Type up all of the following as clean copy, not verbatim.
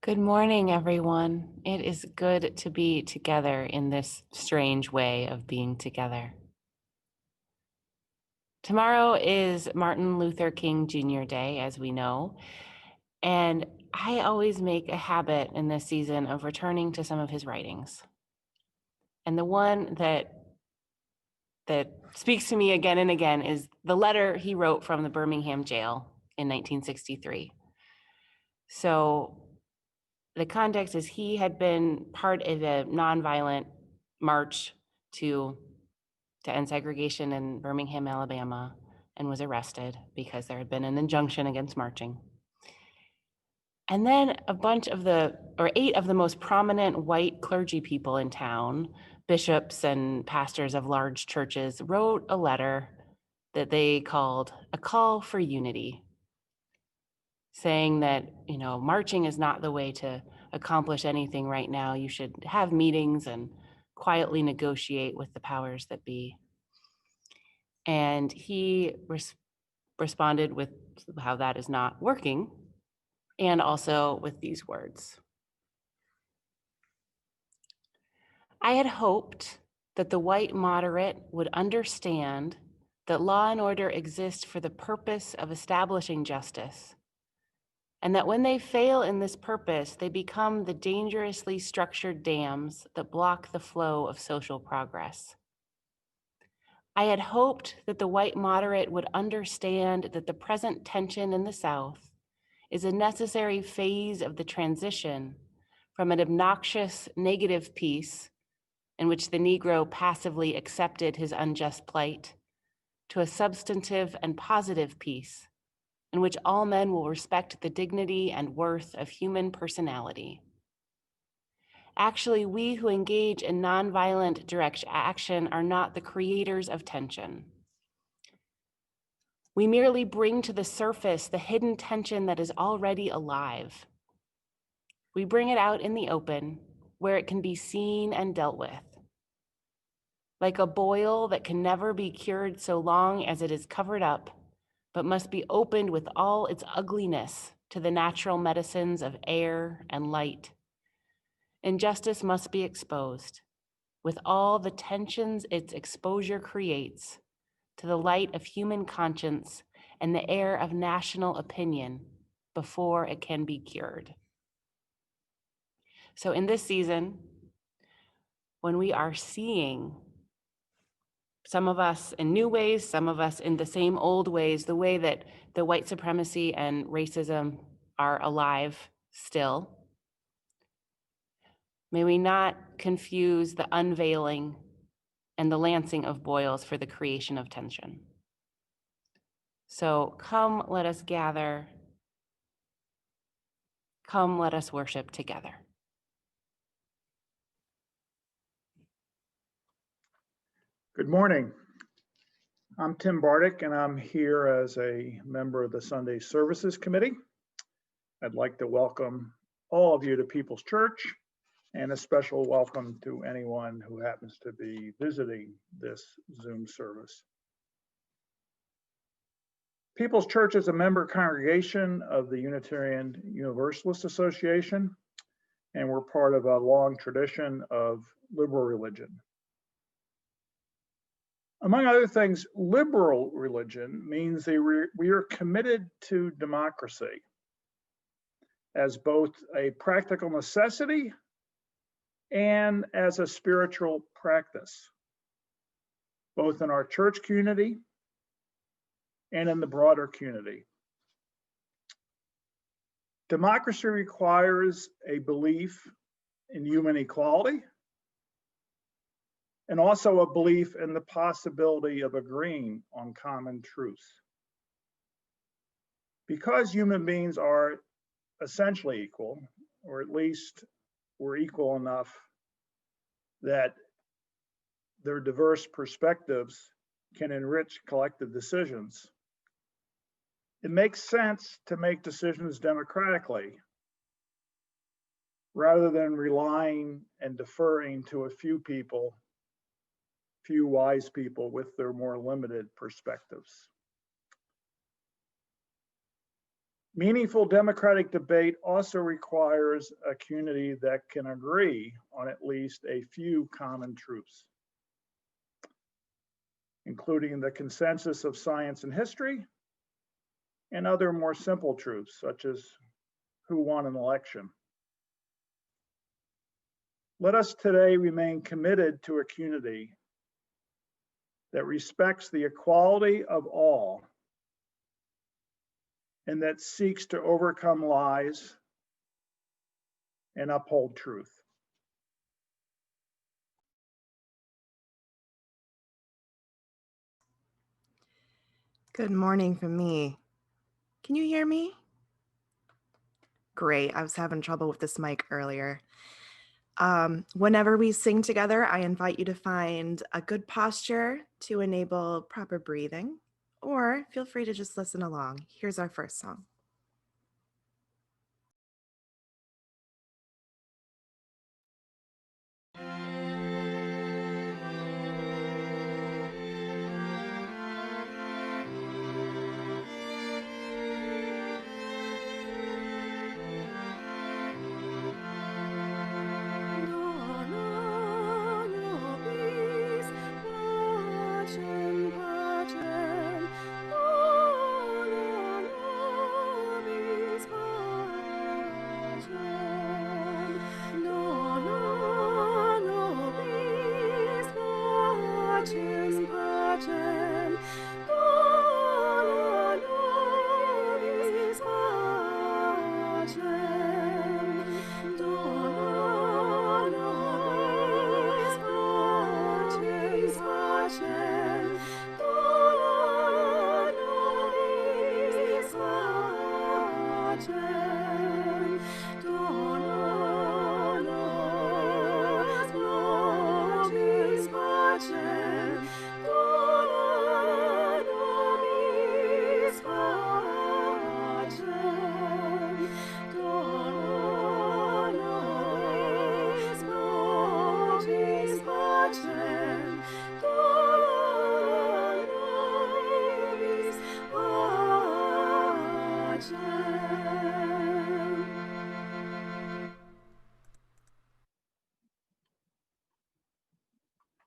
Good morning, everyone. It is good to be together in this strange way of being together. Tomorrow is Martin Luther King Jr. Day, as we know, and I always make a habit in this season of returning to some of his writings. And the one that speaks to me again and again is the letter he wrote from the Birmingham jail in 1963. So the context is he had been part of a nonviolent march to end segregation in Birmingham, Alabama, and was arrested because there had been an injunction against marching. And then eight of the most prominent white clergy people in town, bishops and pastors of large churches, wrote a letter that they called a call for unity, saying that, marching is not the way to accomplish anything right now. You should have meetings and quietly negotiate with the powers that be. And he responded with how that is not working, and also with these words. I had hoped that the white moderate would understand that law and order exist for the purpose of establishing justice, and that when they fail in this purpose, they become the dangerously structured dams that block the flow of social progress. I had hoped that the white moderate would understand that the present tension in the South is a necessary phase of the transition from an obnoxious negative peace in which the Negro passively accepted his unjust plight to a substantive and positive peace in which all men will respect the dignity and worth of human personality. Actually, we who engage in nonviolent direct action are not the creators of tension. We merely bring to the surface the hidden tension that is already alive. We bring it out in the open where it can be seen and dealt with. Like a boil that can never be cured so long as it is covered up, but must be opened with all its ugliness to the natural medicines of air and light. Injustice must be exposed with all the tensions its exposure creates to the light of human conscience and the air of national opinion before it can be cured. So in this season, when we are seeing some of us in new ways, some of us in the same old ways, the way that the white supremacy and racism are alive still, may we not confuse the unveiling and the lancing of boils for the creation of tension. So come, let us gather. Come, let us worship together. Good morning. I'm Tim Bardick, and I'm here as a member of the Sunday Services Committee. I'd like to welcome all of you to People's Church, and a special welcome to anyone who happens to be visiting this Zoom service. People's Church is a member congregation of the Unitarian Universalist Association, and we're part of a long tradition of liberal religion. Among other things, liberal religion means that we are committed to democracy as both a practical necessity and as a spiritual practice, both in our church community and in the broader community. Democracy requires a belief in human equality and also a belief in the possibility of agreeing on common truth. Because human beings are essentially equal, or at least we're equal enough that their diverse perspectives can enrich collective decisions, it makes sense to make decisions democratically rather than relying and deferring to a few wise people with their more limited perspectives. Meaningful democratic debate also requires a community that can agree on at least a few common truths, including the consensus of science and history and other more simple truths, such as who won an election. Let us today remain committed to a community that respects the equality of all and that seeks to overcome lies and uphold truth. Good morning from me. Can you hear me? Great. I was having trouble with this mic earlier. Whenever we sing together, I invite you to find a good posture to enable proper breathing, or feel free to just listen along. Here's our first song.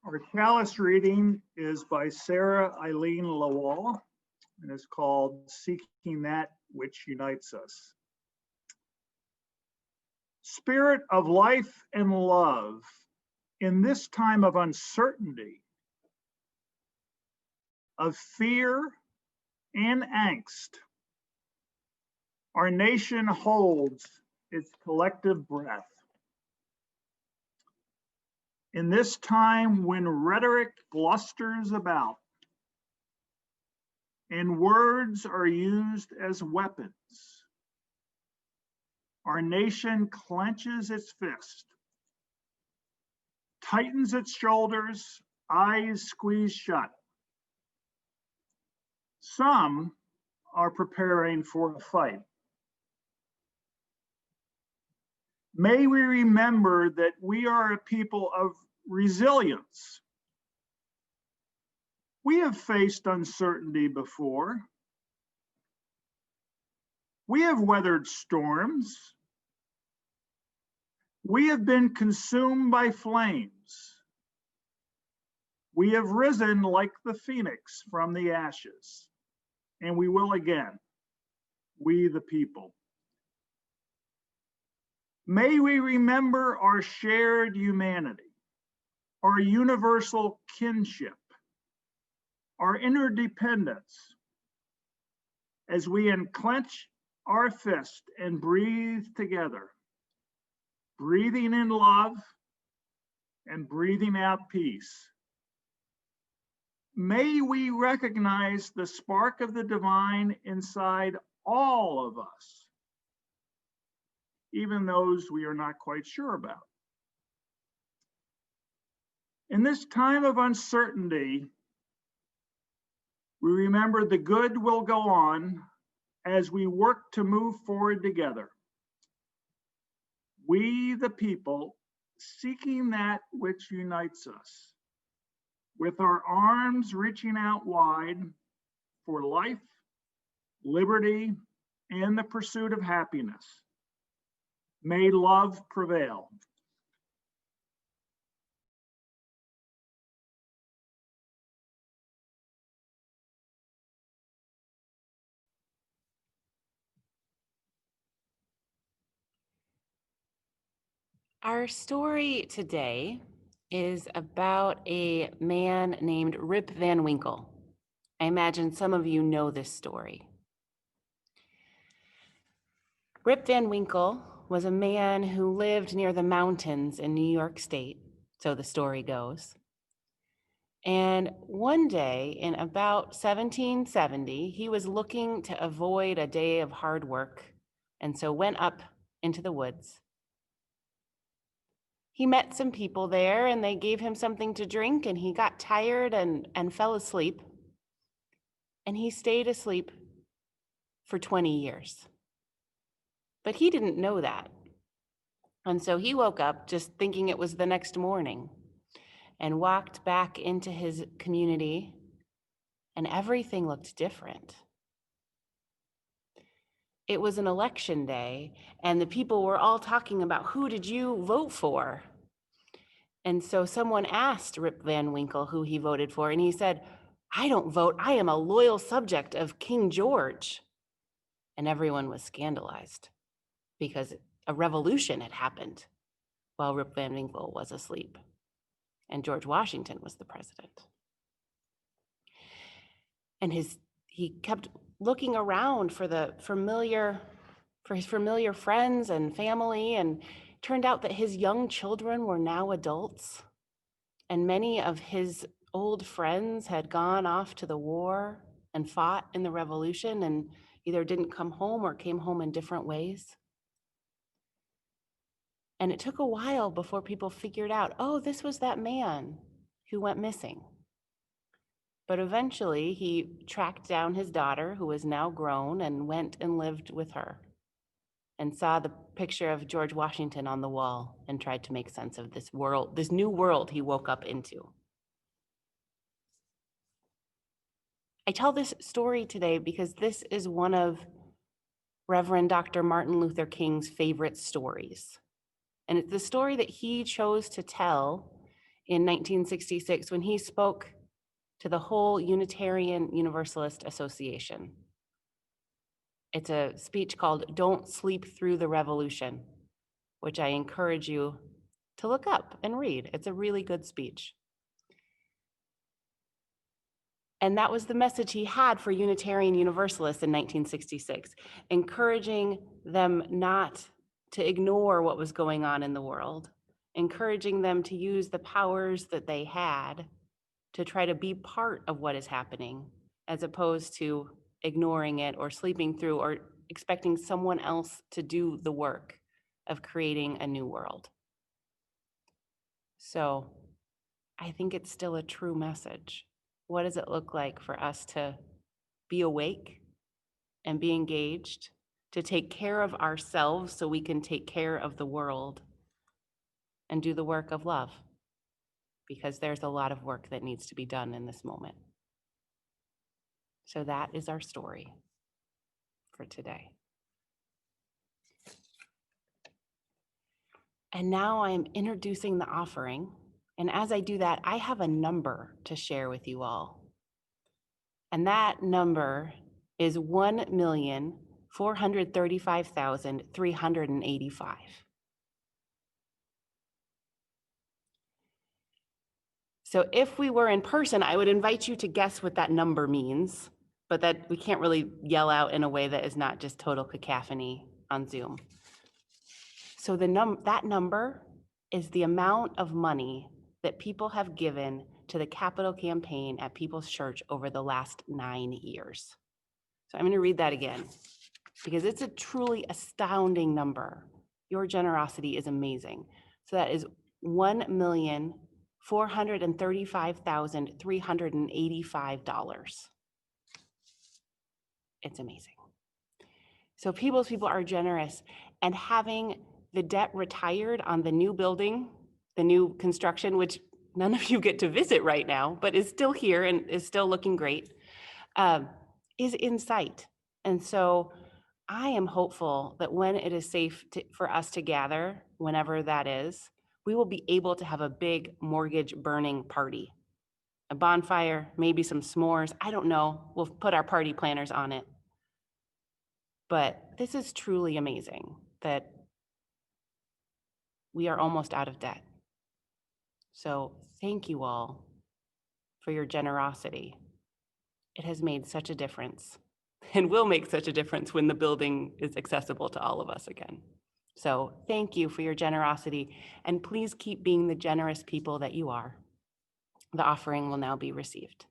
Our chalice reading is by Sarah Eileen Lawal and is called Seeking That Which Unites Us. Spirit of life and love, in this time of uncertainty, of fear and angst, our nation holds its collective breath. In this time when rhetoric blusters about and words are used as weapons, our nation clenches its fist, tightens its shoulders, eyes squeezed shut. Some are preparing for a fight. May we remember that we are a people of resilience. We have faced uncertainty before. We have weathered storms. We have been consumed by flames. We have risen like the phoenix from the ashes, and we will again, we the people. May we remember our shared humanity, our universal kinship, our interdependence, as we unclench our fist and breathe together, breathing in love and breathing out peace. May we recognize the spark of the divine inside all of us, even those we are not quite sure about. In this time of uncertainty, we remember the good will go on as we work to move forward together. We, the people, seeking that which unites us, with our arms reaching out wide for life, liberty, and the pursuit of happiness. May love prevail. Our story today is about a man named Rip Van Winkle. I imagine some of you know this story. Rip Van Winkle was a man who lived near the mountains in New York State, so the story goes. And one day in about 1770, he was looking to avoid a day of hard work, and so went up into the woods. He met some people there and they gave him something to drink, and he got tired and fell asleep. And he stayed asleep for 20 years. But he didn't know that. And so he woke up just thinking it was the next morning and walked back into his community, and everything looked different. It was an election day, and the people were all talking about, who did you vote for? And so someone asked Rip Van Winkle who he voted for, and he said, I don't vote. I am a loyal subject of King George. And everyone was scandalized because a revolution had happened while Rip Van Winkle was asleep, and George Washington was the president. And he kept looking around for his familiar friends and family, and turned out that his young children were now adults, and many of his old friends had gone off to the war and fought in the revolution and either didn't come home or came home in different ways. And it took a while before people figured out, oh, this was that man who went missing. But eventually he tracked down his daughter, who was now grown, and went and lived with her, and saw the picture of George Washington on the wall and tried to make sense of this world, this new world he woke up into. I tell this story today because this is one of Reverend Dr. Martin Luther King's favorite stories. And it's the story that he chose to tell in 1966 when he spoke to the whole Unitarian Universalist Association. It's a speech called Don't Sleep Through the Revolution, which I encourage you to look up and read. It's a really good speech. And that was the message he had for Unitarian Universalists in 1966, encouraging them not to ignore what was going on in the world, encouraging them to use the powers that they had to try to be part of what is happening, as opposed to ignoring it or sleeping through or expecting someone else to do the work of creating a new world. So I think it's still a true message. What does it look like for us to be awake and be engaged, to take care of ourselves so we can take care of the world and do the work of love? Because there's a lot of work that needs to be done in this moment. So that is our story for today. And now I'm introducing the offering. And as I do that, I have a number to share with you all. And that number is 1,435,385. So if we were in person, I would invite you to guess what that number means, but that we can't really yell out in a way that is not just total cacophony on Zoom. So that number is the amount of money that people have given to the capital campaign at People's Church over the last 9 years. So I'm going to read that again because it's a truly astounding number. Your generosity is amazing. So that is $1,435,385. It's amazing. So people are generous, and having the debt retired on the new building, the new construction, which none of you get to visit right now, but is still here and is still looking great, is in sight. And so I am hopeful that when it is safe for us to gather, whenever that is, we will be able to have a big mortgage burning party. A bonfire, maybe some s'mores. I don't know. We'll put our party planners on it. But this is truly amazing that we are almost out of debt. So thank you all for your generosity. It has made such a difference and will make such a difference when the building is accessible to all of us again. So thank you for your generosity, and please keep being the generous people that you are. The offering will now be received.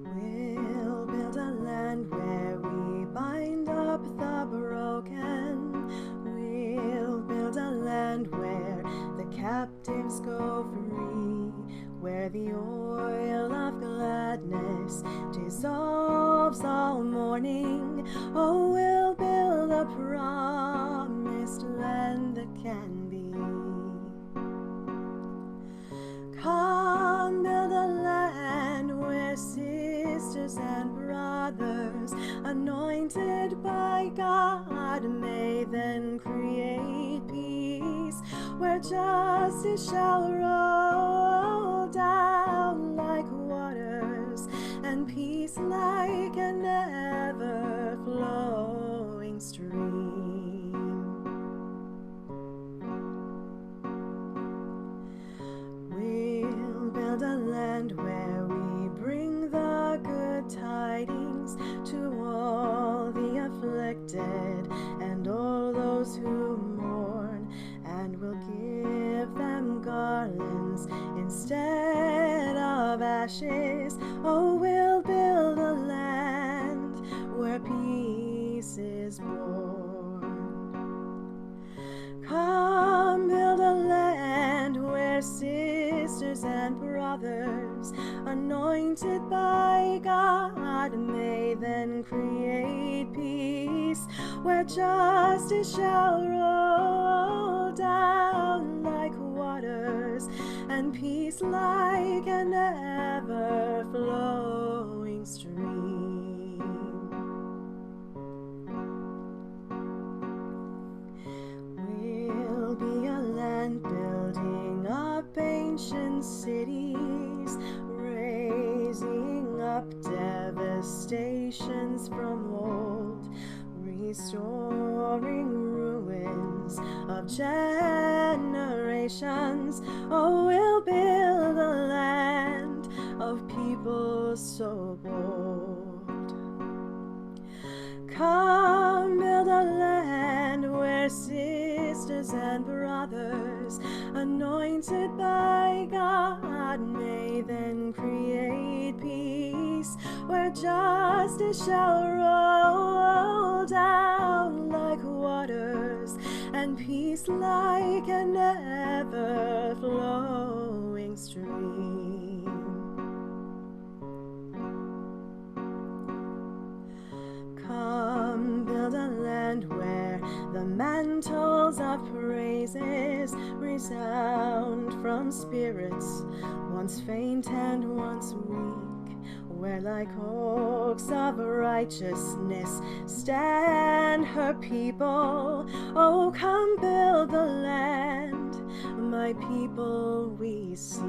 We'll build a land where we bind up the broken. We'll build a land where the captives go free, where the oil of gladness dissolves all mourning. Oh, we'll build a promised land that can be. Come, build a land where sisters and brothers, anointed by God, may then create peace, where justice shall roll down like waters, and peace like an ever-flowing stream. We'll build a land where we bring the good tidings to all the afflicted and all those who mourn, and we'll give them garlands instead of ashes. Oh, we'll build a land where peace is born. Come, build a land where sisters and brothers, anointed by God, may then create peace, where justice shall roll down like waters, and peace like an ever-flowing stream. We'll be a land building up ancient cities, raising up devastations from old, restoring ruins of generations. Oh, we'll build a land of people so bold. Come, build a land where sisters and brothers, anointed by God, may then create peace, where justice shall roll down like waters, and peace like an ever-flowing stream. Come, build a land where the mantles of praises resound from spirits once faint and once weak, where like oaks of righteousness stand her people. Oh, come, build the land, my people we seek.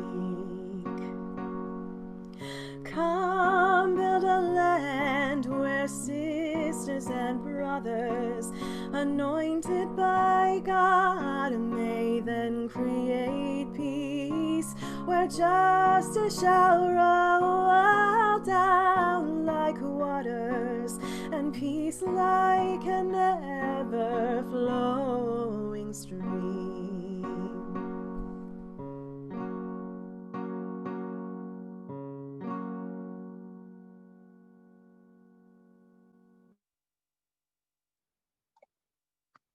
Come, build a land where sisters and brothers, anointed by God, may then create peace, where justice shall roll down like waters, and peace like an ever-flowing stream.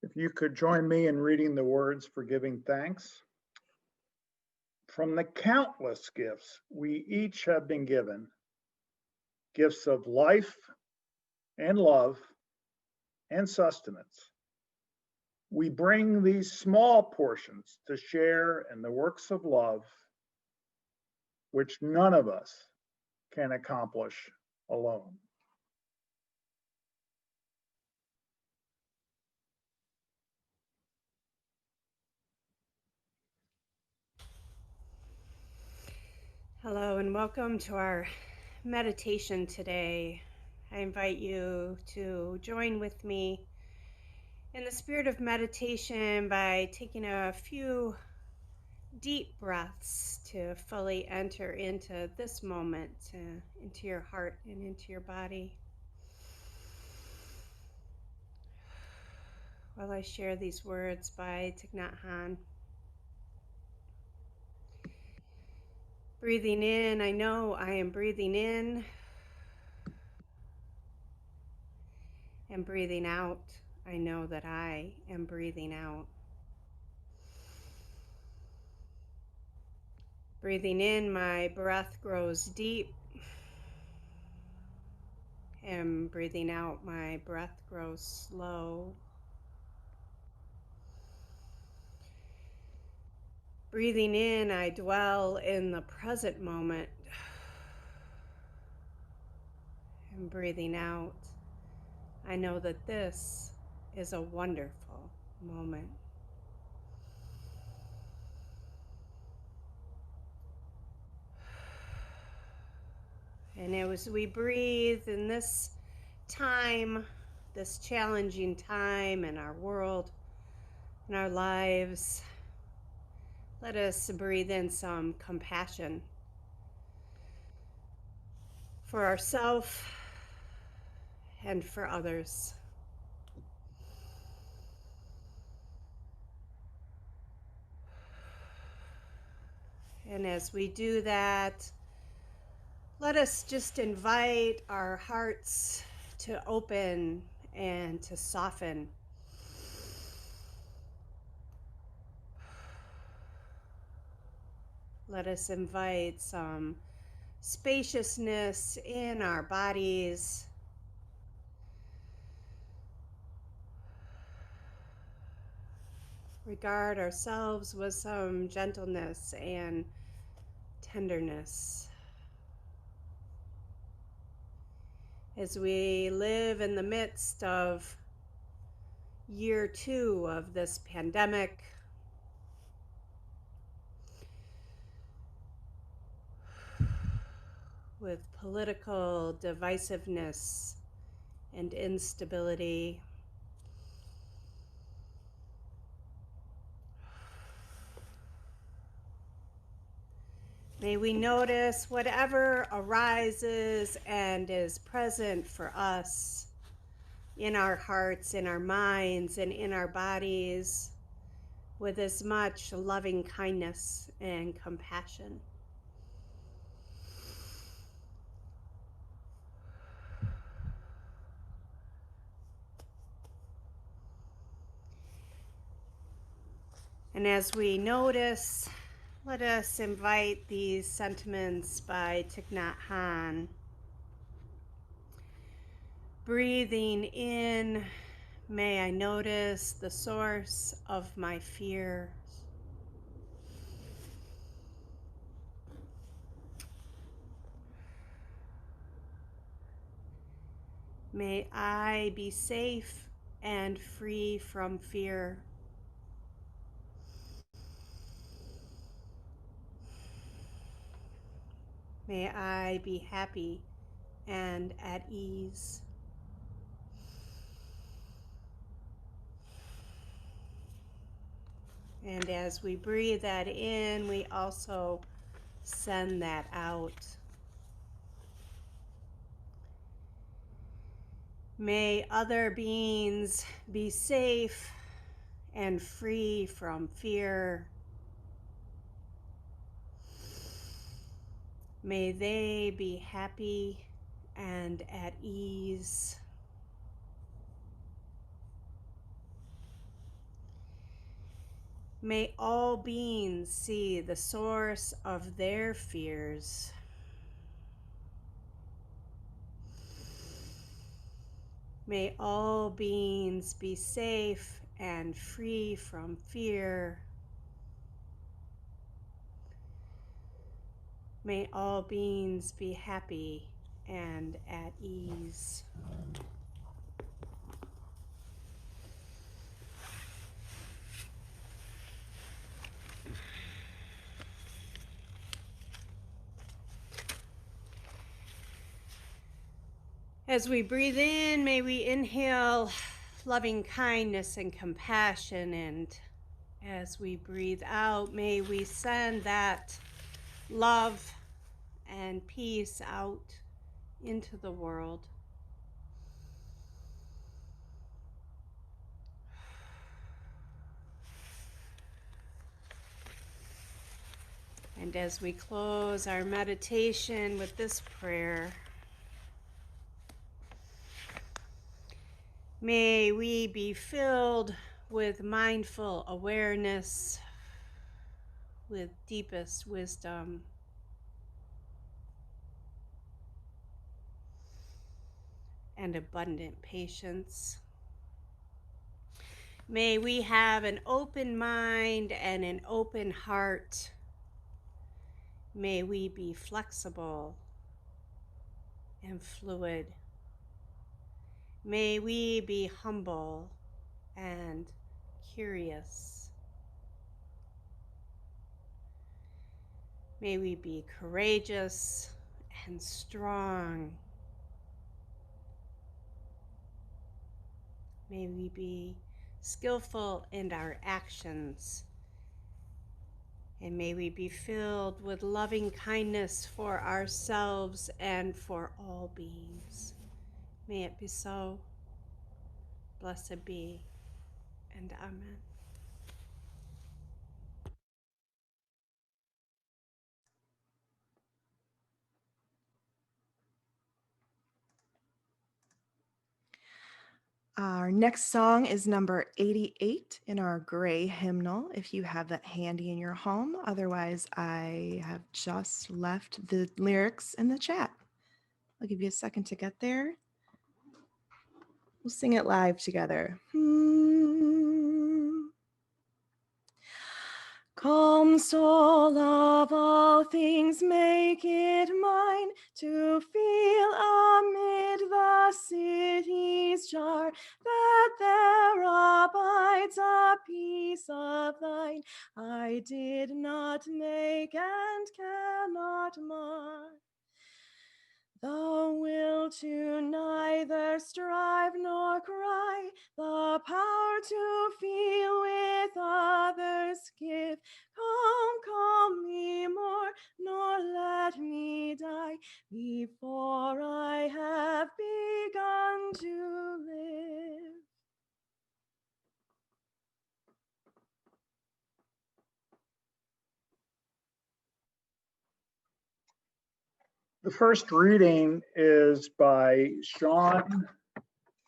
If you could join me in reading the words for giving thanks. From the countless gifts we each have been given, gifts of life and love and sustenance. We bring these small portions to share in the works of love, which none of us can accomplish alone. Hello and welcome to our meditation today. I invite you to join with me in the spirit of meditation by taking a few deep breaths to fully enter into this moment, into your heart and into your body. While I share these words by Thich Nhat Hanh. Breathing in, I know I am breathing in. And breathing out, I know that I am breathing out. Breathing in, my breath grows deep. And breathing out, my breath grows slow. Breathing in, I dwell in the present moment. And breathing out, I know that this is a wonderful moment. And as we breathe in this time, this challenging time in our world, in our lives, let us breathe in some compassion for ourselves and for others. And as we do that, let us just invite our hearts to open and to soften. Let us invite some spaciousness in our bodies. Regard ourselves with some gentleness and tenderness. As we live in the midst of year 2 of this pandemic, with political divisiveness and instability, may we notice whatever arises and is present for us in our hearts, in our minds, and in our bodies with as much loving kindness and compassion. And as we notice, let us invite these sentiments by Thich Nhat Hanh. Breathing in, may I notice the source of my fear. May I be safe and free from fear. May I be happy and at ease. And as we breathe that in, we also send that out. May other beings be safe and free from fear. May they be happy and at ease. May all beings see the source of their fears. May all beings be safe and free from fear. May all beings be happy and at ease. As we breathe in, may we inhale loving kindness and compassion, and as we breathe out, may we send that love and peace out into the world. And as we close our meditation with this prayer, may we be filled with mindful awareness, with deepest wisdom, and abundant patience. May we have an open mind and an open heart. May we be flexible and fluid. May we be humble and curious. May we be courageous and strong. May we be skillful in our actions. And may we be filled with loving kindness for ourselves and for all beings. May it be so. Blessed be, and amen. Our next song is number 88 in our gray hymnal, if you have that handy in your home. Otherwise, I have just left the lyrics in the chat. I'll give you a second to get there. We'll sing it live together. Calm soul of all things, make it mine to feel amid the city's jar that there abides a peace of thine I did not make and cannot mar. The will to neither strive nor cry, the power to feel with others give. Come me more, nor let me die before I have begun to live. The first reading is by Sean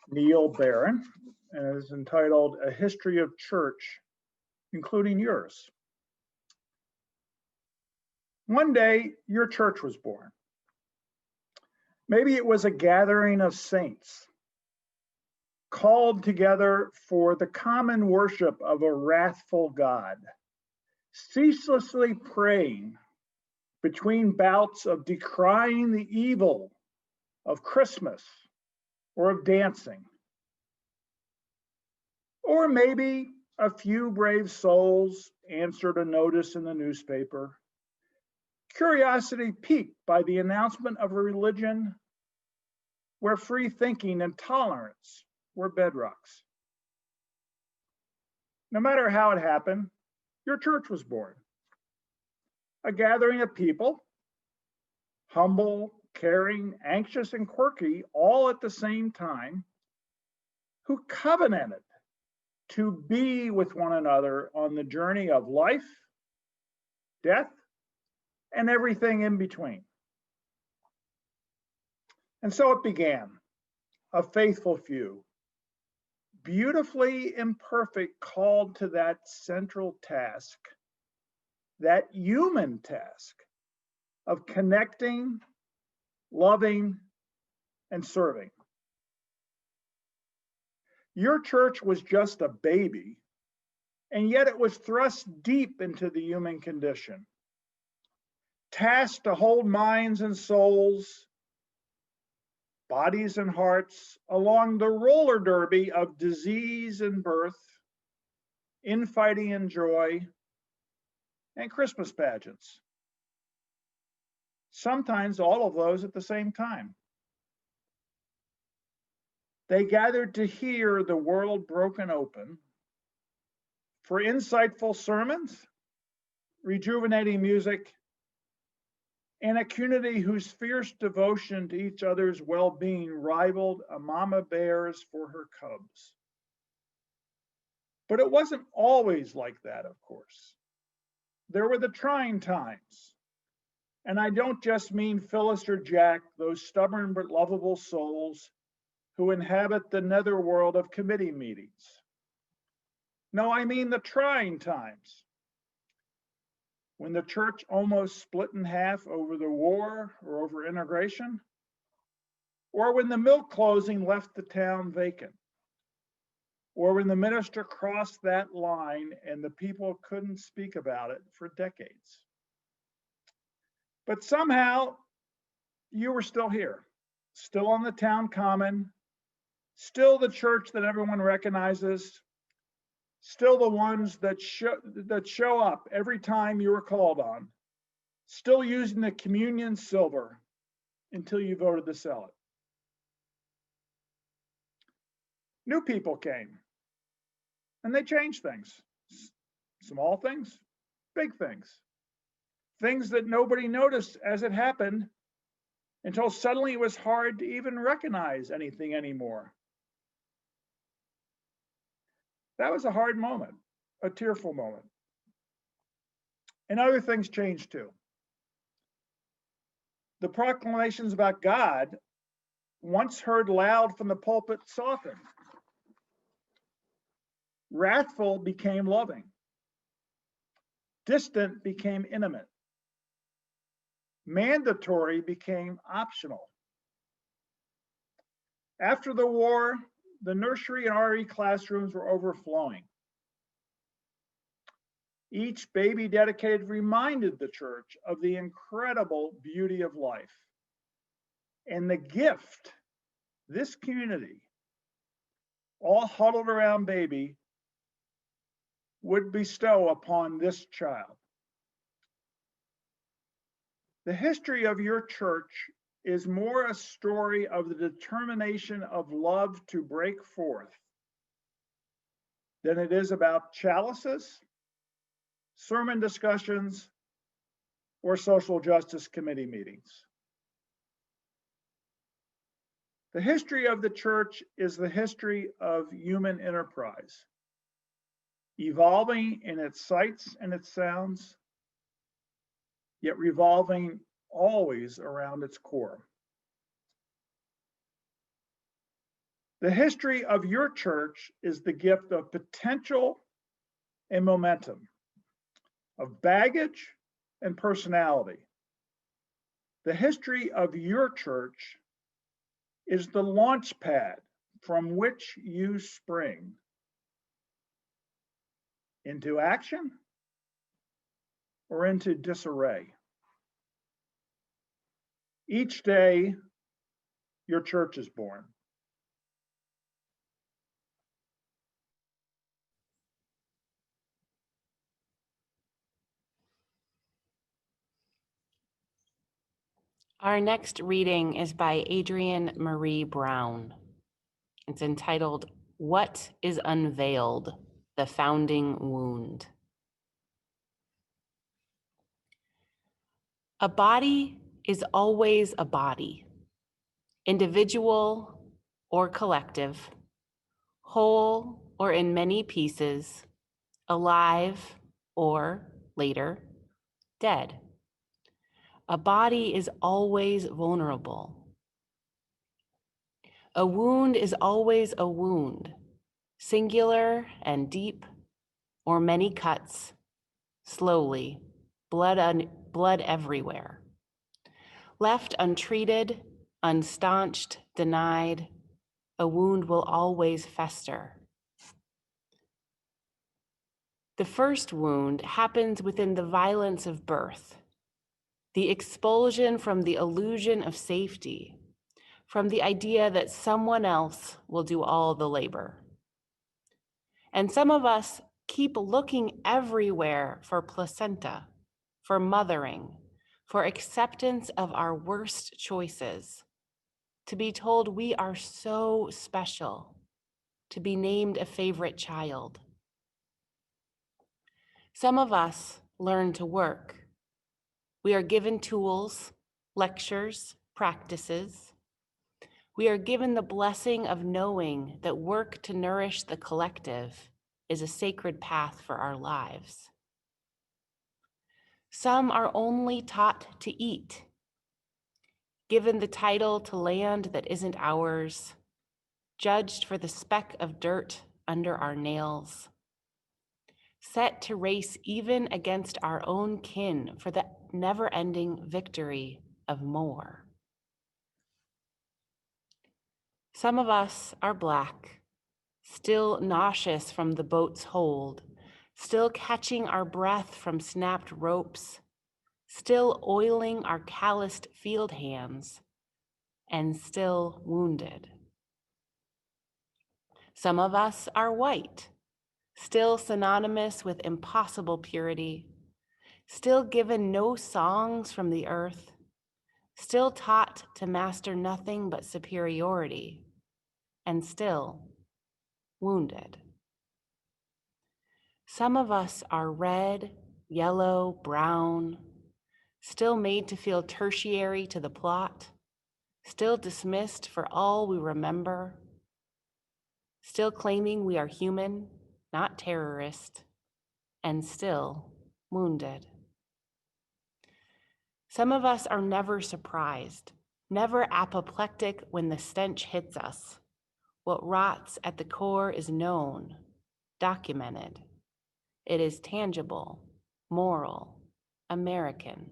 Neil Barron and is entitled A History of Church, Including Yours. One day, your church was born. Maybe it was a gathering of saints called together for the common worship of a wrathful God, ceaselessly praying between bouts of decrying the evil of Christmas or of dancing. Or maybe a few brave souls answered a notice in the newspaper, curiosity piqued by the announcement of a religion where free thinking and tolerance were bedrocks. No matter how it happened, your church was born. A gathering of people, humble, caring, anxious, and quirky, all at the same time, who covenanted to be with one another on the journey of life, death, and everything in between. And so it began, a faithful few, beautifully imperfect, called to that central task, that human task of connecting, loving, and serving. Your church was just a baby, and yet it was thrust deep into the human condition, tasked to hold minds and souls, bodies and hearts along the roller derby of disease and birth, infighting and joy, and Christmas pageants. Sometimes all of those at the same time. They gathered to hear the world broken open, for insightful sermons, rejuvenating music, and a community whose fierce devotion to each other's well-being rivaled a mama bear's for her cubs. But it wasn't always like that, of course. There were the trying times. And I don't just mean Phyllis or Jack, those stubborn but lovable souls who inhabit the netherworld of committee meetings. No, I mean the trying times. When the church almost split in half over the war or over integration, or when the milk closing left the town vacant, or when the minister crossed that line and the people couldn't speak about it for decades. But somehow you were still here, still on the town common, still the church that everyone recognizes, still the ones that show up every time you were called on, still using the communion silver until you voted to sell it. New people came, and they changed things. Small things, big things. Things that nobody noticed as it happened until suddenly it was hard to even recognize anything anymore. That was a hard moment, a tearful moment. And other things changed too. The proclamations about God, once heard loud from the pulpit, softened. Wrathful became loving. Distant became intimate. Mandatory became optional. After the war, the nursery and RE classrooms were overflowing. Each baby dedicated reminded the church of the incredible beauty of life and the gift this community, all huddled around baby, would bestow upon this child. The history of your church is more a story of the determination of love to break forth than it is about chalices, sermon discussions, or social justice committee meetings. The history of the church is the history of human enterprise, evolving in its sights and its sounds, yet revolving always around its core. The history of your church is the gift of potential and momentum, of baggage and personality. The history of your church is the launch pad from which you spring into action or into disarray. Each day, your church is born. Our next reading is by Adrienne Marie Brown. It's entitled, What is Unveiled? The Founding Wound. A body is always a body, individual or collective, whole or in many pieces, alive or, later, dead. A body is always vulnerable. A wound is always a wound, singular and deep, or many cuts, slowly, blood everywhere. Left untreated, unstaunched, denied, A wound will always fester. The first wound happens within the violence of birth, the expulsion from the illusion of safety, from the idea that someone else will do all the labor. And some of us keep looking everywhere for placenta, for mothering, for acceptance of our worst choices, to be told we are so special, to be named a favorite child. Some of us learn to work. We are given tools, lectures, practices. We are given the blessing of knowing that work to nourish the collective is a sacred path for our lives. Some are only taught to eat, given the title to land that isn't ours, judged for the speck of dirt under our nails, set to race even against our own kin for the never-ending victory of more. Some of us are Black, still nauseous from the boat's hold, still catching our breath from snapped ropes, still oiling our calloused field hands, and still wounded. Some of us are white, still synonymous with impossible purity, still given no songs from the earth, still taught to master nothing but superiority, and still wounded. Some of us are red, yellow, brown, still made to feel tertiary to the plot, still dismissed for all we remember, still claiming we are human, not terrorist, and still wounded. Some of us are never surprised, never apoplectic when the stench hits us. What rots at the core is known, documented. It is tangible, moral, American,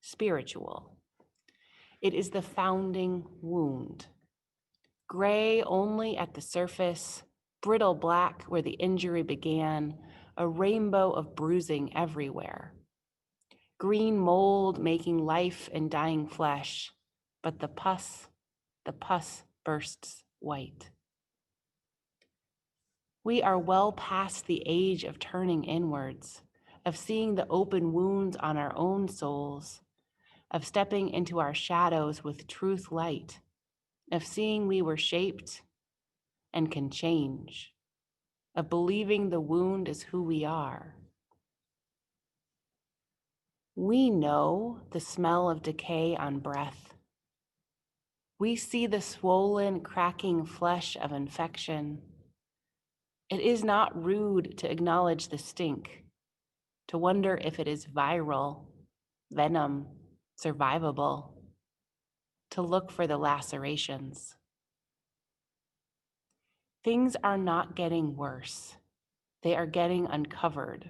spiritual. It is the founding wound. Gray only at the surface, brittle black where the injury began, a rainbow of bruising everywhere. Green mold making life and dying flesh, but the pus bursts white. We are well past the age of turning inwards, of seeing the open wounds on our own souls, of stepping into our shadows with truth light, of seeing we were shaped and can change, of believing the wound is who we are. We know the smell of decay on breath. We see the swollen, cracking flesh of infection. It is not rude to acknowledge the stink, to wonder if it is viral, venom, survivable, to look for the lacerations. Things are not getting worse. They are getting uncovered.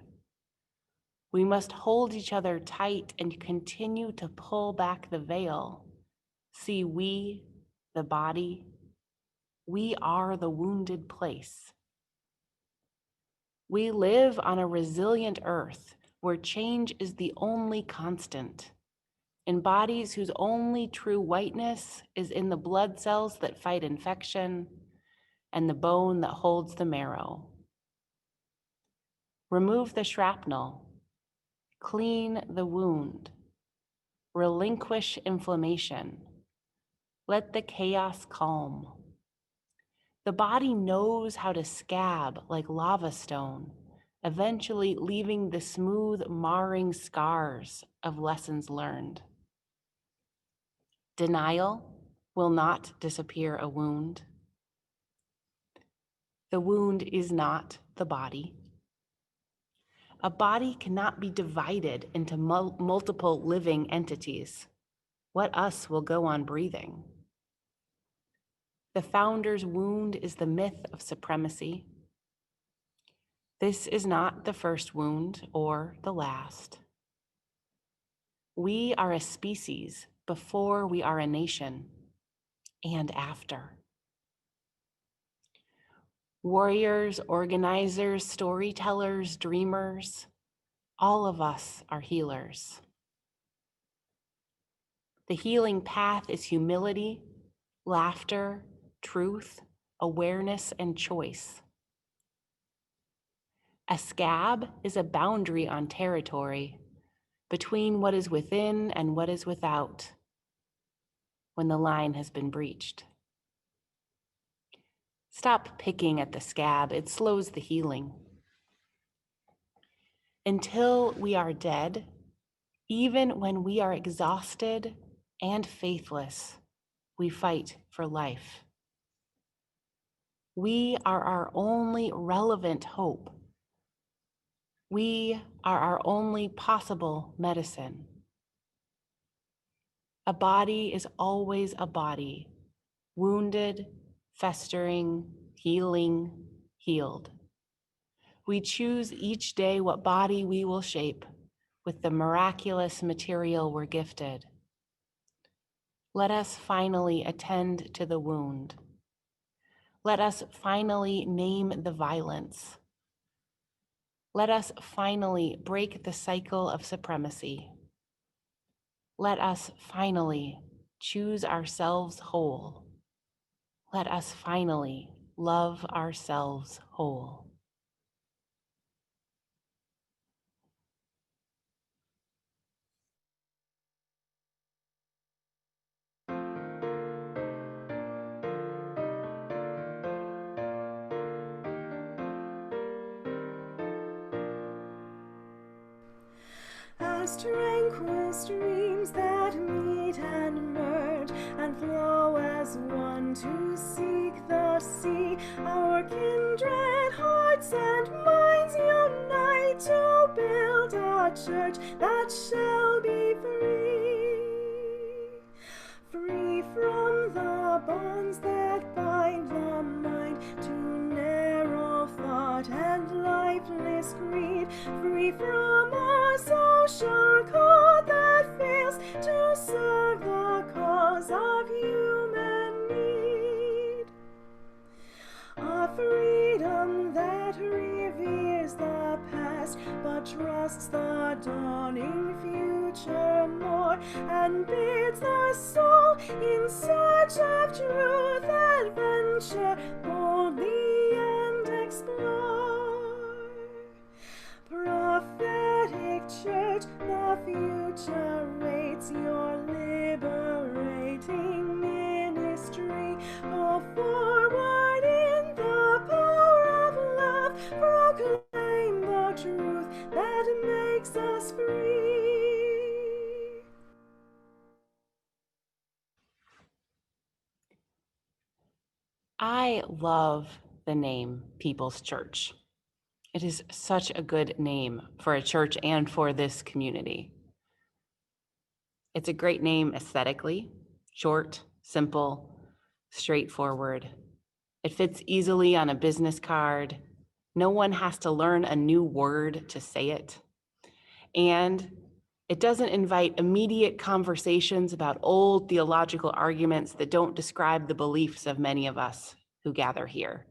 We must hold each other tight and continue to pull back the veil. See, we, the body, we are the wounded place. We live on a resilient earth where change is the only constant, in bodies whose only true whiteness is in the blood cells that fight infection and the bone that holds the marrow. Remove the shrapnel, clean the wound, relinquish inflammation, let the chaos calm. The body knows how to scab like lava stone, eventually leaving the smooth, marring scars of lessons learned. Denial will not disappear a wound. The wound is not the body. A body cannot be divided into multiple living entities. What us will go on breathing? The founder's wound is the myth of supremacy. This is not the first wound or the last. We are a species before we are a nation and after. Warriors, organizers, storytellers, dreamers, all of us are healers. The healing path is humility, laughter, truth, awareness, and choice. A scab is a boundary on territory between what is within and what is without when the line has been breached. Stop picking at the scab, it slows the healing. Until we are dead, even when we are exhausted and faithless, we fight for life. We are our only relevant hope. We are our only possible medicine. A body is always a body, wounded, festering, healing, healed. We choose each day what body we will shape with the miraculous material we're gifted. Let us finally attend to the wound. Let us finally name the violence. Let us finally break the cycle of supremacy. Let us finally choose ourselves whole. Let us finally love ourselves whole. As tranquil streams that meet and merge and flow as one to seek the sea, our kindred hearts and minds unite to build a church that shall be free. Free from the bonds that bind the mind to narrow thought and lifeless greed. Free from a social code that fails to serve the cause of human need. A freedom that reveres the past but trusts the dawning future more, and bids the soul in search of truth adventure boldly and explore. Prophetic Church, the future waits your liberating ministry. Go forward in the power of love, proclaim the truth that makes us free. I love the name People's Church. It is such a good name for a church and for this community. It's a great name aesthetically, short, simple, straightforward. It fits easily on a business card. No one has to learn a new word to say it. And it doesn't invite immediate conversations about old theological arguments that don't describe the beliefs of many of us who gather here.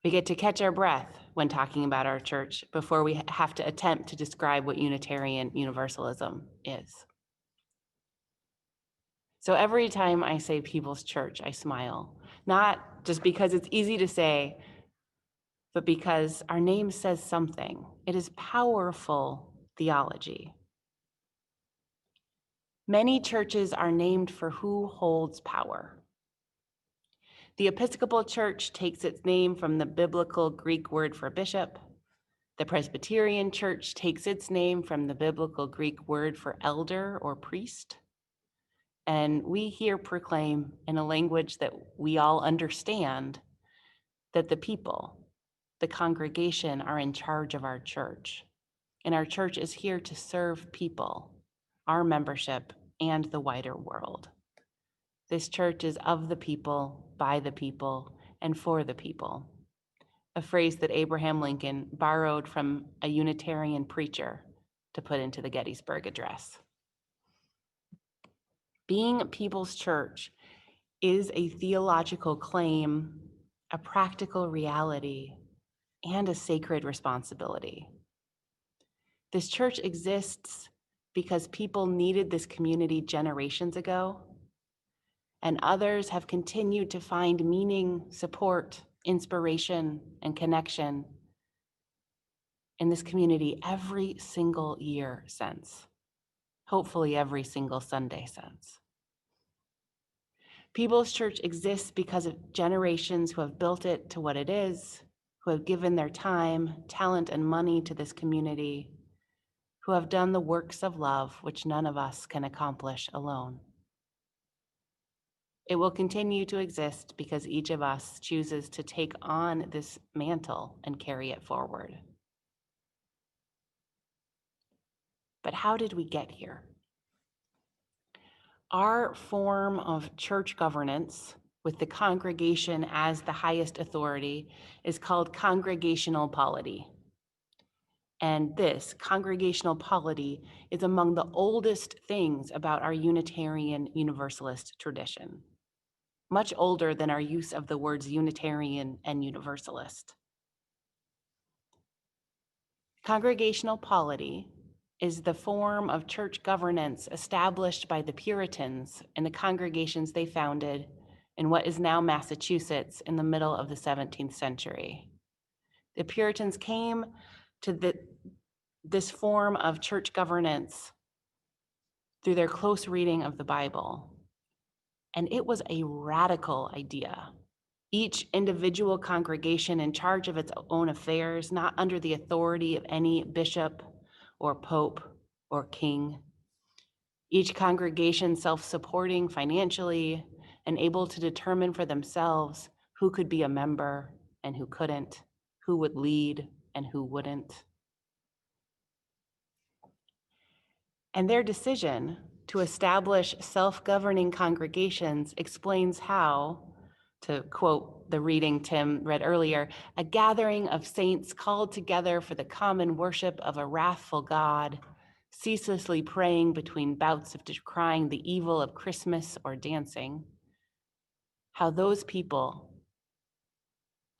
We get to catch our breath when talking about our church before we have to attempt to describe what Unitarian Universalism is. So every time I say People's Church, I smile, not just because it's easy to say, but because our name says something. It is powerful theology. Many churches are named for who holds power. The Episcopal Church takes its name from the biblical Greek word for bishop. The Presbyterian Church takes its name from the biblical Greek word for elder or priest. And we here proclaim in a language that we all understand that the people, the congregation, are in charge of our church. And our church is here to serve people, our membership, and the wider world. This church is of the people, by the people, and for the people. A phrase that Abraham Lincoln borrowed from a Unitarian preacher to put into the Gettysburg Address. Being People's Church is a theological claim a practical reality, and a sacred responsibility. This church exists because people needed this community generations ago, and others have continued to find meaning, support, inspiration, and connection in this community every single year since, hopefully every single Sunday since. People's Church exists because of generations who have built it to what it is, who have given their time, talent, and money to this community, who have done the works of love which none of us can accomplish alone. It will continue to exist because each of us chooses to take on this mantle and carry it forward. But how did we get here? Our form of church governance, with the congregation as the highest authority, is called congregational polity. And this congregational polity is among the oldest things about our Unitarian Universalist tradition, much older than our use of the words Unitarian and Universalist. Congregational polity is the form of church governance established by the Puritans and the congregations they founded in what is now Massachusetts in the middle of the 17th century. The Puritans came to this form of church governance through their close reading of the Bible, and it was a radical idea. Each individual congregation in charge of its own affairs, not under the authority of any bishop or pope or king. Each congregation self-supporting financially and able to determine for themselves who could be a member and who couldn't, who would lead and who wouldn't. And their decision to establish self-governing congregations explains how, to quote the reading Tim read earlier, a gathering of saints called together for the common worship of a wrathful God, ceaselessly praying between bouts of decrying the evil of Christmas or dancing, how those people,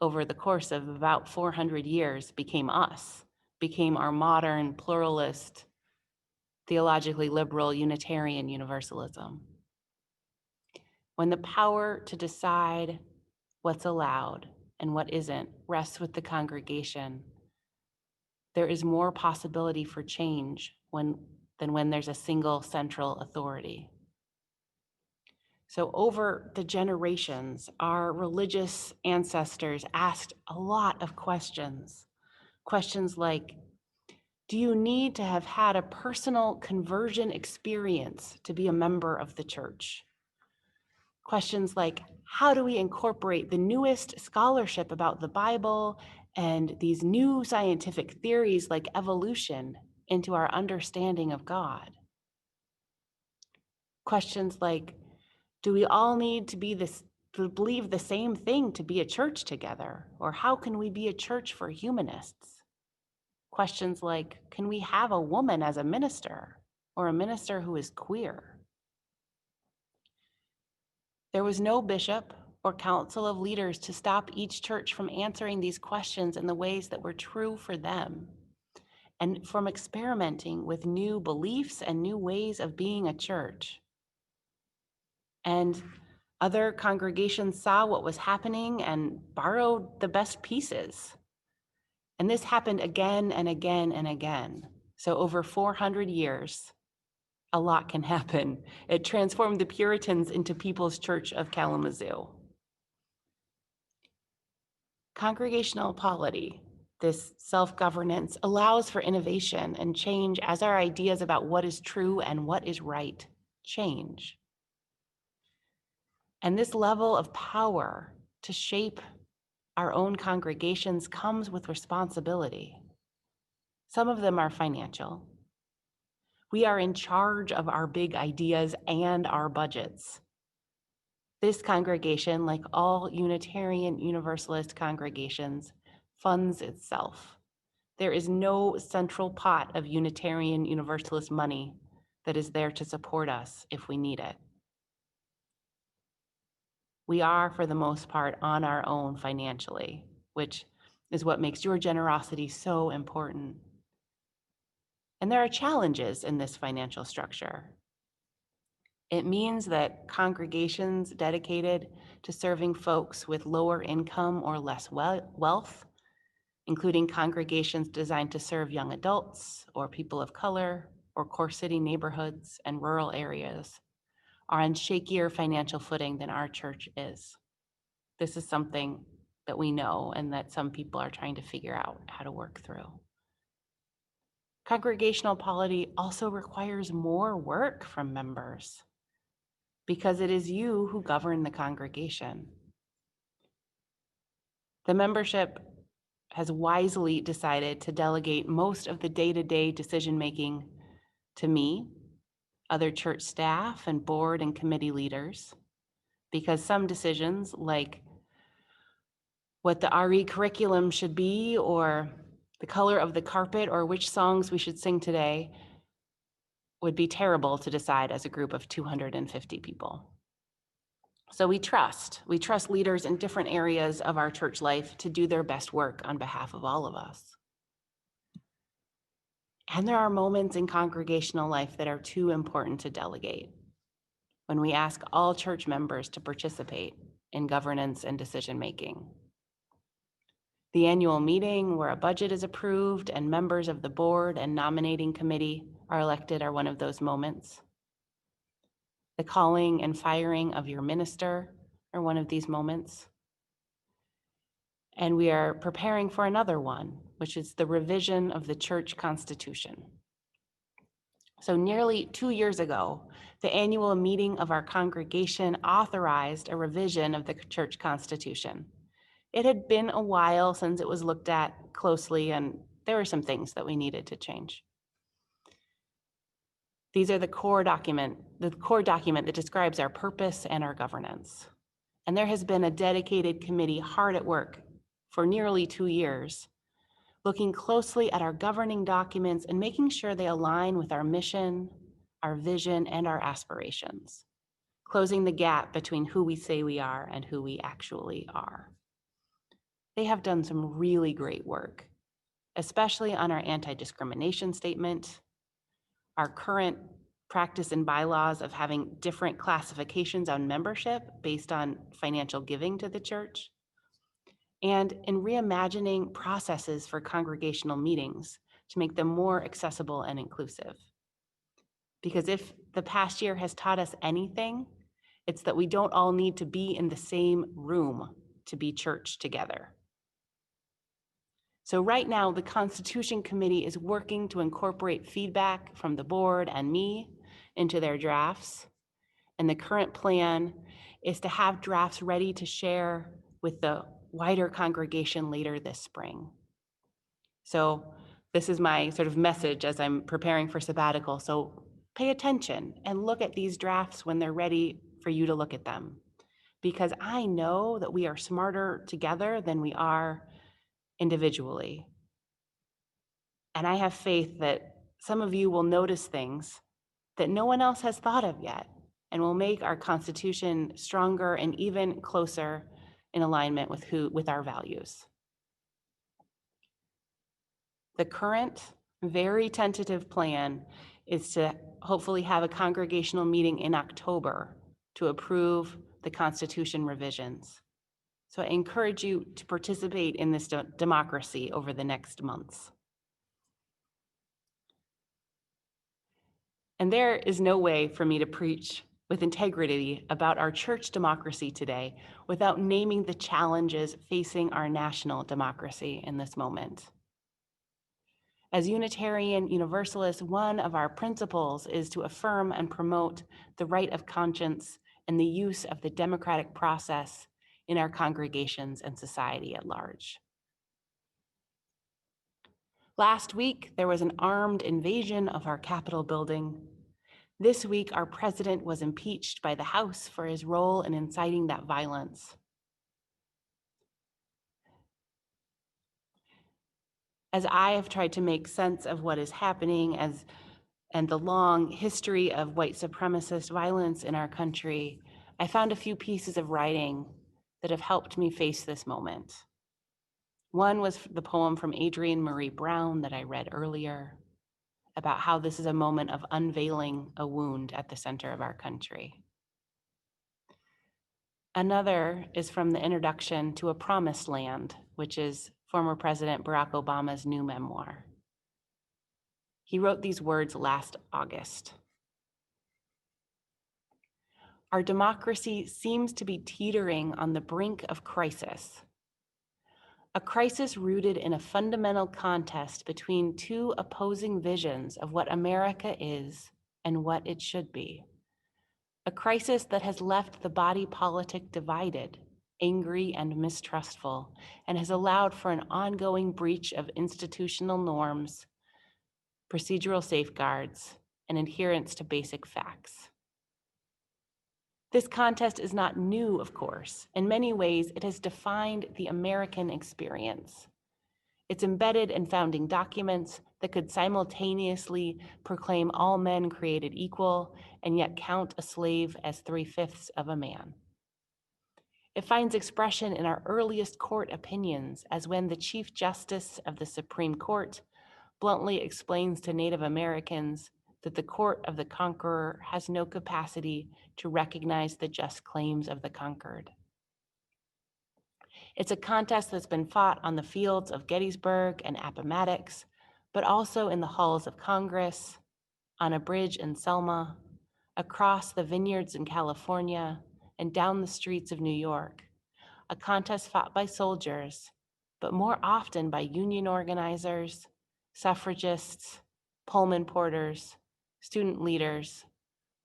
over the course of about 400 years, became us, became our modern pluralist, theologically liberal Unitarian Universalism. When the power to decide what's allowed and what isn't rests with the congregation, there is more possibility for change than when there's a single central authority. So over the generations, our religious ancestors asked a lot of questions. Questions like, do you need to have had a personal conversion experience to be a member of the church? Questions like, how do we incorporate the newest scholarship about the Bible and these new scientific theories like evolution into our understanding of God? Questions like, do we all need to believe the same thing to be a church together? Or how can we be a church for humanists? Questions like, can we have a woman as a minister or a minister who is queer? There was no bishop or council of leaders to stop each church from answering these questions in the ways that were true for them, and from experimenting with new beliefs and new ways of being a church. And other congregations saw what was happening and borrowed the best pieces. And this happened again and again and again. So over 400 years, a lot can happen. It transformed the Puritans into People's Church of Kalamazoo. Congregational polity, this self-governance, allows for innovation and change as our ideas about what is true and what is right change. And this level of power to shape our own congregations comes with responsibility. Some of them are financial. We are in charge of our big ideas and our budgets. This congregation, like all Unitarian Universalist congregations, funds itself. There is no central pot of Unitarian Universalist money that is there to support us if we need it. We are, for the most part, on our own financially, which is what makes your generosity so important. And there are challenges in this financial structure. It means that congregations dedicated to serving folks with lower income or less wealth, including congregations designed to serve young adults or people of color or core city neighborhoods and rural areas, are on shakier financial footing than our church is. This is something that we know and that some people are trying to figure out how to work through. Congregational polity also requires more work from members because it is you who govern the congregation. The membership has wisely decided to delegate most of the day-to-day decision-making to me, other church staff, and board and committee leaders, because some decisions, like what the RE curriculum should be, or the color of the carpet, or which songs we should sing today, would be terrible to decide as a group of 250 people. So we trust leaders in different areas of our church life to do their best work on behalf of all of us. And there are moments in congregational life that are too important to delegate, when we ask all church members to participate in governance and decision-making. The annual meeting where a budget is approved and members of the board and nominating committee are elected are one of those moments. The calling and firing of your minister are one of these moments. And we are preparing for another one, which is the revision of the church constitution. So nearly 2 years ago, the annual meeting of our congregation authorized a revision of the church constitution. It had been a while since it was looked at closely, and there were some things that we needed to change. These are the core document that describes our purpose and our governance. And there has been a dedicated committee hard at work for nearly 2 years, looking closely at our governing documents and making sure they align with our mission, our vision, and our aspirations, closing the gap between who we say we are and who we actually are. They have done some really great work, especially on our anti-discrimination statement, our current practice and bylaws of having different classifications on membership based on financial giving to the church, and in reimagining processes for congregational meetings to make them more accessible and inclusive. Because if the past year has taught us anything, it's that we don't all need to be in the same room to be church together. So right now, the Constitution Committee is working to incorporate feedback from the board and me into their drafts. And the current plan is to have drafts ready to share with the wider congregation later this spring. So this is my sort of message as I'm preparing for sabbatical. So pay attention and look at these drafts when they're ready for you to look at them. Because I know that we are smarter together than we are individually. And I have faith that some of you will notice things that no one else has thought of yet, and will make our Constitution stronger and even closer in alignment with our values. The current, very tentative plan is to hopefully have a congregational meeting in October to approve the Constitution revisions. So I encourage you to participate in this democracy over the next months. And there is no way for me to preach with integrity about our church democracy today without naming the challenges facing our national democracy in this moment. As Unitarian Universalists, one of our principles is to affirm and promote the right of conscience and the use of the democratic process in our congregations and society at large. Last week, there was an armed invasion of our Capitol building. This week, our president was impeached by the House for his role in inciting that violence. As I have tried to make sense of what is happening and the long history of white supremacist violence in our country, I found a few pieces of writing that have helped me face this moment. One was the poem from Adrienne Marie Brown that I read earlier about how this is a moment of unveiling a wound at the center of our country. Another is from the introduction to A Promised Land, which is former President Barack Obama's new memoir. He wrote these words last August. Our democracy seems to be teetering on the brink of crisis. A crisis rooted in a fundamental contest between two opposing visions of what America is and what it should be. A crisis that has left the body politic divided, angry and mistrustful, and has allowed for an ongoing breach of institutional norms, procedural safeguards, and adherence to basic facts. This contest is not new, of course. In many ways, it has defined the American experience. It's embedded in founding documents that could simultaneously proclaim all men created equal and yet count a slave as 3/5 of a man. It finds expression in our earliest court opinions, as when the Chief Justice of the Supreme Court bluntly explains to Native Americans that the court of the conqueror has no capacity to recognize the just claims of the conquered. It's a contest that's been fought on the fields of Gettysburg and Appomattox, but also in the halls of Congress, on a bridge in Selma, across the vineyards in California, and down the streets of New York. A contest fought by soldiers, but more often by union organizers, suffragists, Pullman porters, student leaders,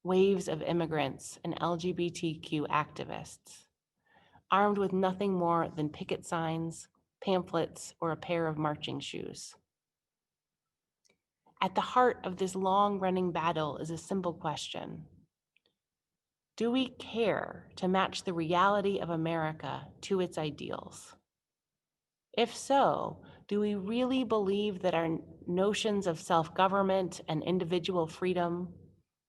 waves of immigrants, and LGBTQ activists, armed with nothing more than picket signs, pamphlets, or a pair of marching shoes. At the heart of this long-running battle is a simple question. Do we care to match the reality of America to its ideals? If so, do we really believe that our notions of self-government and individual freedom,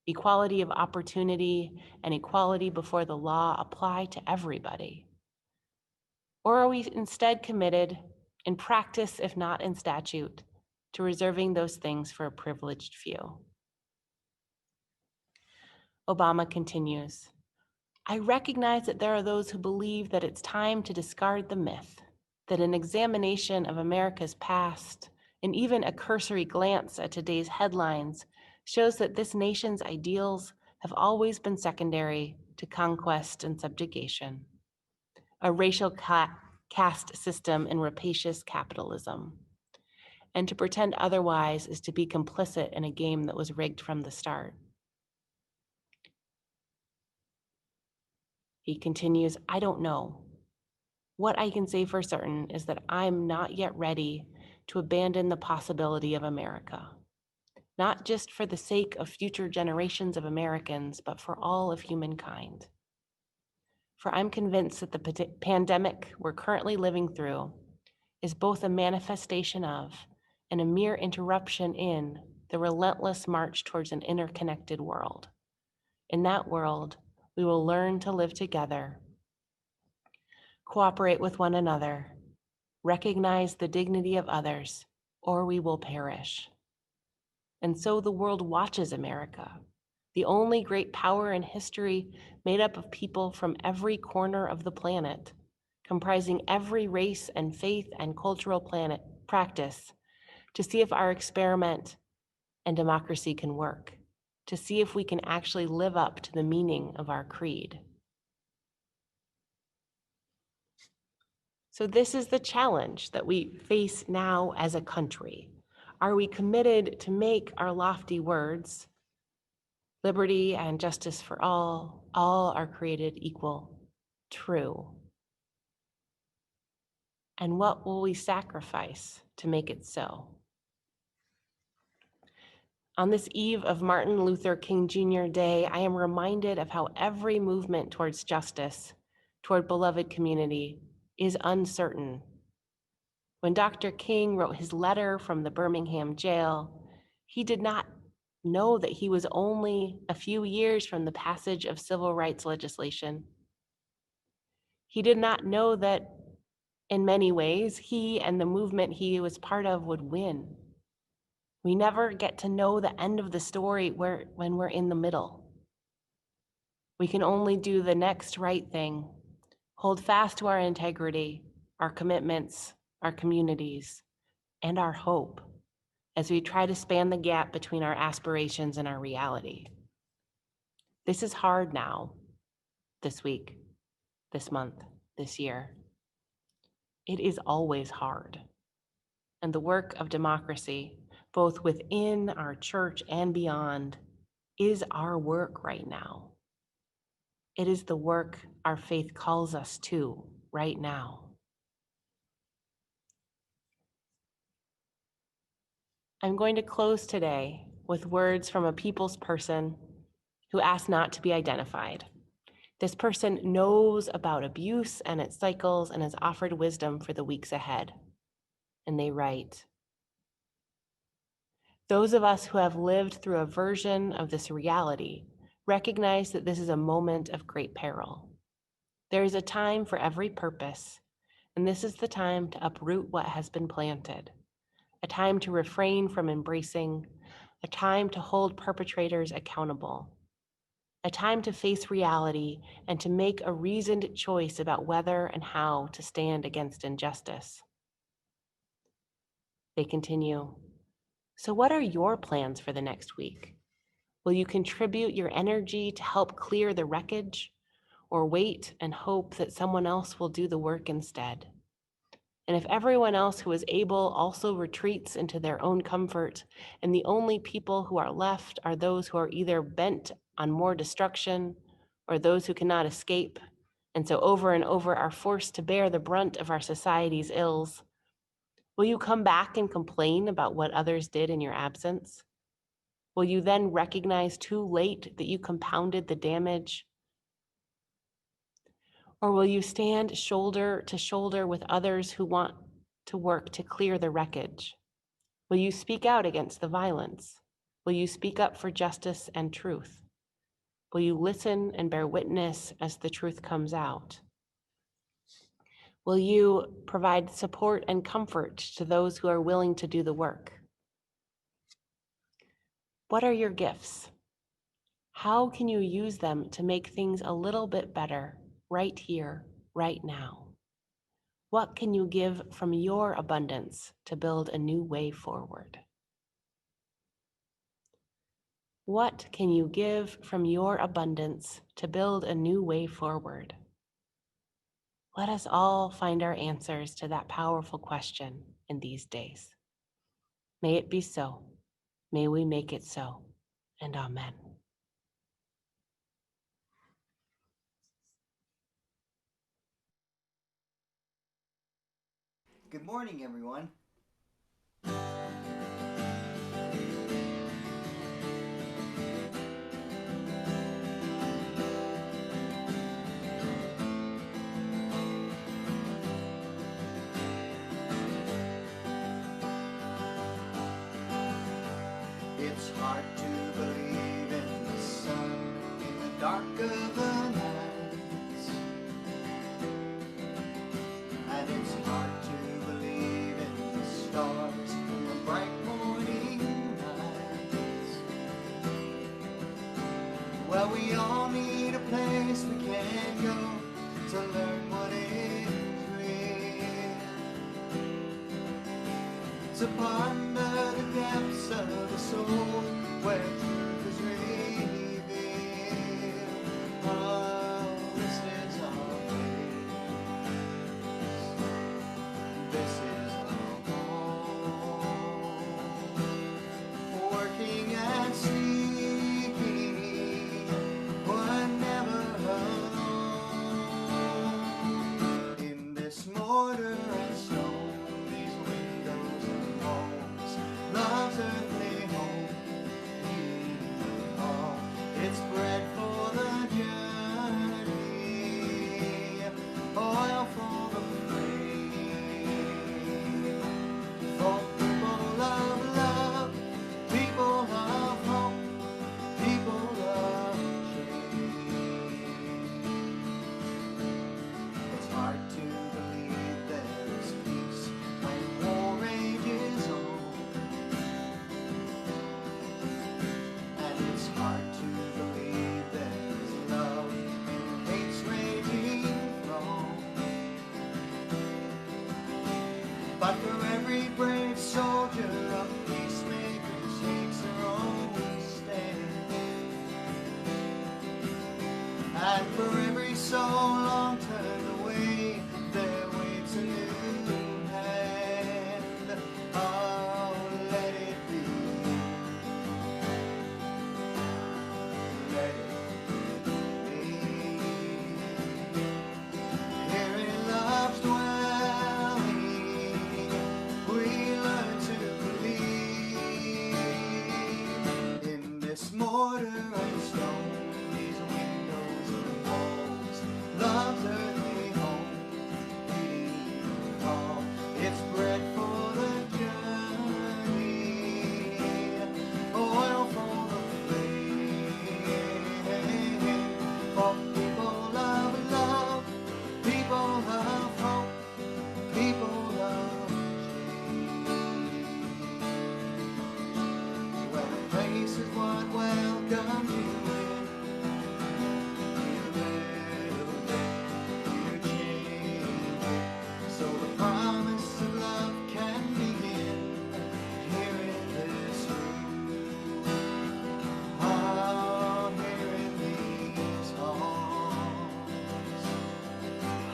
equality of opportunity, and equality before the law apply to everybody? Or are we instead committed, in practice if not in statute, to reserving those things for a privileged few? Obama continues, I recognize that there are those who believe that it's time to discard the myth that an examination of America's past, and even a cursory glance at today's headlines, shows that this nation's ideals have always been secondary to conquest and subjugation, a racial caste system and rapacious capitalism. And to pretend otherwise is to be complicit in a game that was rigged from the start. He continues, I don't know. What I can say for certain is that I'm not yet ready to abandon the possibility of America, not just for the sake of future generations of Americans, but for all of humankind. For I'm convinced that the pandemic we're currently living through is both a manifestation of and a mere interruption in the relentless march towards an interconnected world. In that world, we will learn to live together, cooperate with one another, recognize the dignity of others, or we will perish. And so the world watches America, the only great power in history made up of people from every corner of the planet, comprising every race and faith and cultural practice, to see if our experiment and democracy can work, to see if we can actually live up to the meaning of our creed. So this is the challenge that we face now as a country. Are we committed to make our lofty words, liberty and justice for all are created equal, true? And what will we sacrifice to make it so? On this eve of Martin Luther King Jr. Day, I am reminded of how every movement towards justice, toward beloved community, is uncertain. When Dr. King wrote his letter from the Birmingham jail, he did not know that he was only a few years from the passage of civil rights legislation. He did not know that in many ways, he and the movement he was part of would win. We never get to know the end of the story when we're in the middle. We can only do the next right thing, hold fast to our integrity, our commitments, our communities, and our hope as we try to span the gap between our aspirations and our reality. This is hard now, this week, this month, this year. It is always hard. And the work of democracy, both within our church and beyond, is our work right now. It is the work our faith calls us to right now. I'm going to close today with words from a people's person who asked not to be identified. This person knows about abuse and its cycles and has offered wisdom for the weeks ahead. And they write, "Those of us who have lived through a version of this reality recognize that this is a moment of great peril. There is a time for every purpose, and this is the time to uproot what has been planted, a time to refrain from embracing, a time to hold perpetrators accountable, a time to face reality and to make a reasoned choice about whether and how to stand against injustice." They continue, "So what are your plans for the next week? Will you contribute your energy to help clear the wreckage, or wait and hope that someone else will do the work instead? And if everyone else who is able also retreats into their own comfort, and the only people who are left are those who are either bent on more destruction or those who cannot escape, and so over and over are forced to bear the brunt of our society's ills, will you come back and complain about what others did in your absence? Will you then recognize too late that you compounded the damage? Or will you stand shoulder to shoulder with others who want to work to clear the wreckage? Will you speak out against the violence? Will you speak up for justice and truth? Will you listen and bear witness as the truth comes out? Will you provide support and comfort to those who are willing to do the work? What are your gifts? How can you use them to make things a little bit better right here, right now? What can you give from your abundance to build a new way forward? What can you give from your abundance to build a new way forward? Let us all find our answers to that powerful question in these days. May it be so. May we make it so. And amen. Good morning, everyone. It's hard to believe in the sun in the dark of the night, and it's hard to believe in the stars in the bright morning lights. Well, we all need a place we can go to learn what is real, to ponder the depths of the soul where truth is revealed. Oh, this is our place. This is our home. Working and seeking, we're never alone. In this mortar and stone, these windows and walls, love's earthly home, He every brave soldier of peacemaker takes their own stand. And for every soul long turned away, there waits a new hand. Oh, let it be. Let it be. Here in love's dwelling, we learn to believe. In this mortar and stone, these windows and walls, love's earthly home, we call. It's bread for the journey, oil for the flame, for people of love, people of hope, people of change. When a place is what welcomes you in, you little bit, you change it. So the promise of love can begin here in this room. Oh, here in these halls,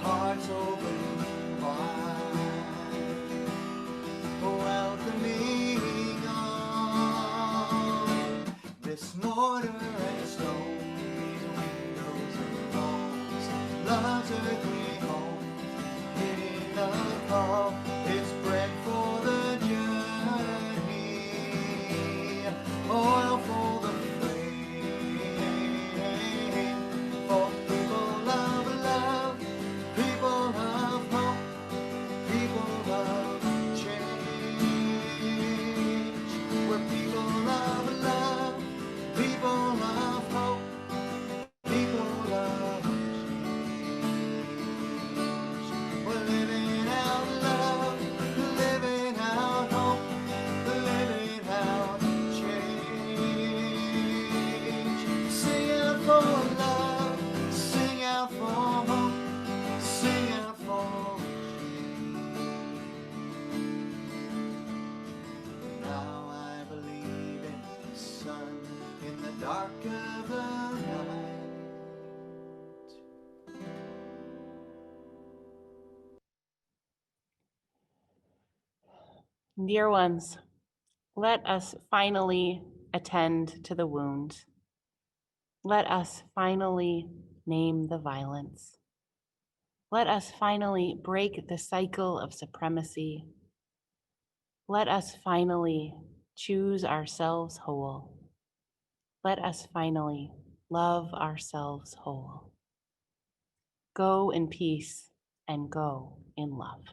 hearts open wide, welcoming on. This mortar and stone, these windows and walls, love's earthly home, hidden the call. It's bread for the journey, oil for the flame, for people of love, people of hope, people of change. We're people of love, people of hope, people of change. We're living out love, living out hope, living out change. Sing out for love, sing out for hope, sing out for change. Now I believe in the sun in the dark of the night. Dear ones, let us finally attend to the wound. Let us finally name the violence. Let us finally break the cycle of supremacy. Let us finally choose ourselves whole. Let us finally love ourselves whole. Go in peace and go in love.